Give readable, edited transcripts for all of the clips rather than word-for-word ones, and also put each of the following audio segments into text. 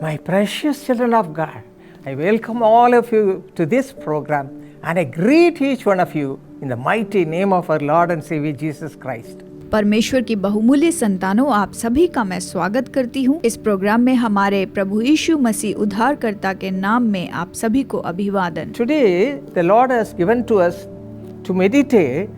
My precious children of God, I welcome all of you to this program and I greet each one of you in the mighty name of our Lord and Savior Jesus Christ. परमेश्वर की बहुमूल्य संतानों, आप सभी का मैं स्वागत करती हूँ। इस प्रोग्राम में हमारे प्रभु यीशु मसीह उद्धारकर्ता के नाम में आप सभी को अभिवादन। Today the Lord has given to us to meditate.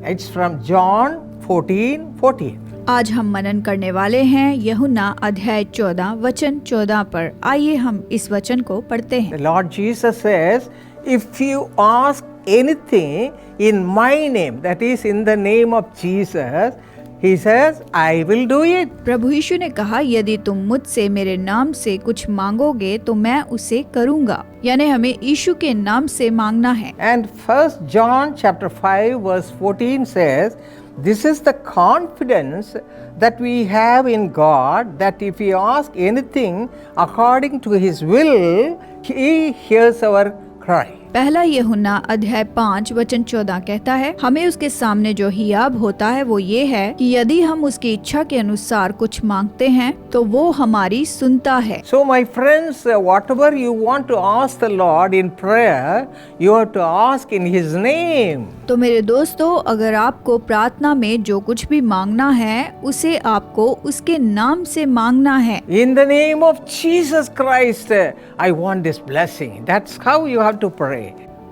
It's from John 14:14. आज हम मनन करने वाले हैं यूहन्ना अध्याय 14 वचन 14 पर। आइए हम इस वचन को पढ़ते हैं। The Lord Jesus says, if you ask anything in my name, that is in the name of Jesus, He says, I will do it. प्रभु यीशु ने कहा, यदि तुम मुझसे मेरे नाम से कुछ मांगोगे तो मैं उसे करूँगा। यानी हमें यीशु के नाम से मांगना है। And 1 John chapter 5 verse 14 says, this is the confidence that we have in God, that if we ask anything according to His will, He hears our cry. पहला यूहन्ना अध्याय 5 वचन 14 कहता है, हमें उसके सामने जो हियाब होता है वो ये है कि यदि हम उसकी इच्छा के अनुसार कुछ मांगते हैं तो वो हमारी सुनता है। So my friends, whatever you want to ask the Lord in prayer, you have to ask in His name. तो मेरे दोस्तों, अगर आपको प्रार्थना में जो कुछ भी मांगना है उसे आपको उसके नाम से मांगना है। In the name of Jesus Christ, I want this blessing. That's how you have to pray.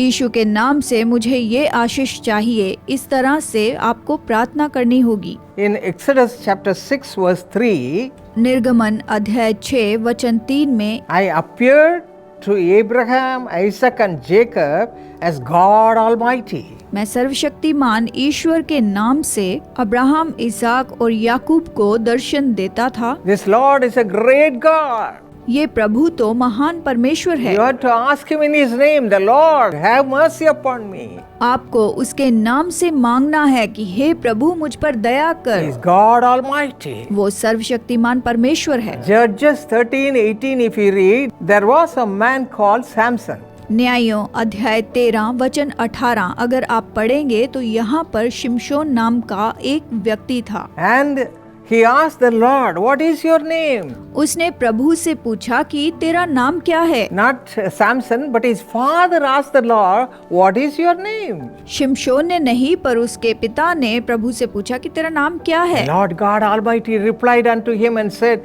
यीशु के नाम से मुझे ये आशीष चाहिए, इस तरह से आपको प्रार्थना करनी होगी। In Exodus chapter 6 verse 3, निर्गमन अध्याय 6 वचन 3 में, I appeared to Abraham, Isaac and Jacob as God Almighty. मैं सर्वशक्तिमान ईश्वर के नाम से अब्राहम, इसहाक और याकूब को दर्शन देता था। This Lord is a great God. ये प्रभु तो महान परमेश्वर है। You have to ask Him in His name, the Lord, have mercy upon me. आपको उसके नाम से मांगना है कि हे प्रभु मुझ पर दया He कर। is God Almighty. वो सर्वशक्तिमान परमेश्वर है। Judges 13:18 if you read, there was a man called Samson. न्यायों अध्याय 13 वचन 18 अगर आप पढ़ेंगे तो यहाँ पर शिमशोन नाम का एक व्यक्ति था। And he asked the Lord, what is your name? उसने प्रभु से पूछा कि तेरा नाम क्या है। Not Samson, but his father asked the Lord, what is your name? शिमशोन ने नहीं, पर उसके पिता ने प्रभु से पूछा कि तेरा नाम क्या है। Lord God Almighty replied unto him and said,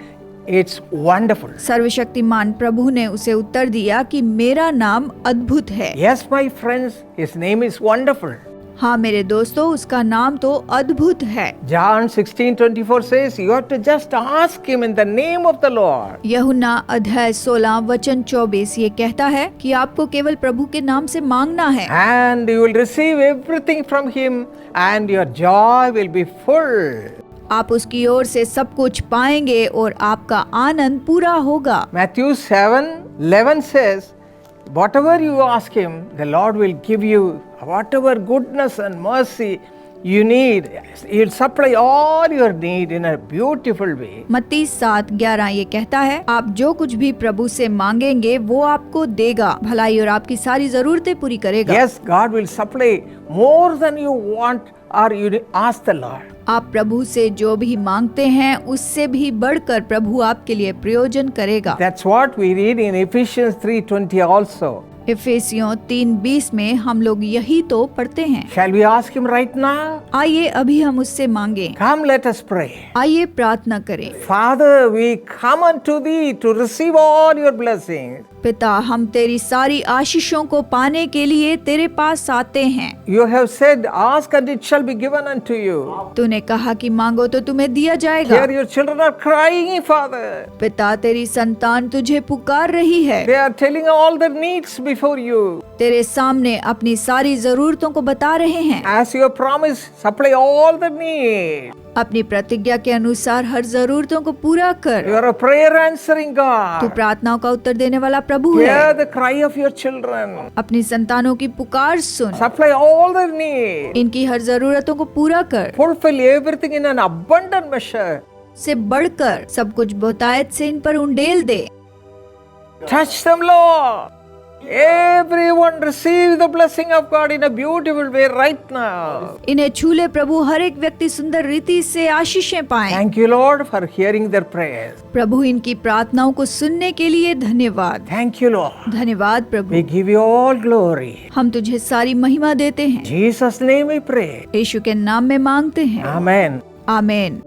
it's wonderful. सर्वशक्तिमान प्रभु ने उसे उत्तर दिया कि मेरा नाम अद्भुत है। Yes, my friends, his name is wonderful. हाँ मेरे दोस्तों, उसका नाम तो अद्भुत है। John 16:24 says, you have to just ask him in the name of the Lord. यूहन्ना अध्याय 16 वचन 24 ये कहता है कि आपको केवल प्रभु के नाम से मांगना है। And you will receive everything from him and your joy will be full. आप उसकी ओर से सब कुछ पाएंगे और आपका आनंद पूरा होगा। Matthew 7:11 says, whatever you ask him, the Lord will give you whatever goodness and mercy you need. He'll supply all your need in a beautiful way. मत्ती 7:11 ये कहता है, आप जो कुछ भी प्रभु से मांगेंगे वो आपको देगा, भलाई और आपकी सारी जरूरतें पूरी करेगा। Yes, God will supply more than you want or you ask the Lord. आप प्रभु से जो भी मांगते हैं उससे भी बढ़कर प्रभु आपके लिए प्रयोजन करेगा। That's what we read in Ephesians 3:20 also. इफिसियों 3:20 में हम लोग यही तो पढ़ते हैं। Shall we ask him right now? आइए अभी हम उससे मांगे। Come, let us pray. आइए प्रार्थना करें। Father, we come unto thee to receive all your blessings. पिता, हम तेरी सारी आशीषों को पाने के लिए तेरे पास आते हैं। You have said, ask and it shall be given unto you. तूने कहा कि मांगो तो तुम्हें दिया जाएगा। Here your children are crying, Father. पिता, तेरी संतान तुझे पुकार रही है। They are telling all their needs before you. तेरे सामने अपनी सारी जरूरतों को बता रहे हैं। As your promise, supply all the need. अपनी प्रतिज्ञा के अनुसार हर जरूरतों को पूरा कर। You are a prayer answering तू God. प्रार्थनाओं का उत्तर देने वाला प्रभु Hear है। the cry of your children. अपनी संतानों की पुकार सुन, Supply all their need. इनकी हर जरूरतों को पूरा कर। Fulfill everything in an abundant measure. से बढ़कर सब कुछ बहुतायत से इन पर उंडेल दे। Touch them, Lord. Everyone receive the blessing of God in a beautiful way right now. इन्हें छू ले प्रभु, हर एक व्यक्ति सुंदर रीति से आशीषें पाए। Thank you, Lord, for hearing their prayers. प्रभु इनकी प्रार्थनाओं को सुनने के लिए धन्यवाद। Thank you, Lord. धन्यवाद प्रभु, We give you all glory. हम तुझे सारी महिमा देते हैं। In Jesus' name we pray. यीशु के नाम में मांगते हैं, Amen. आमेन।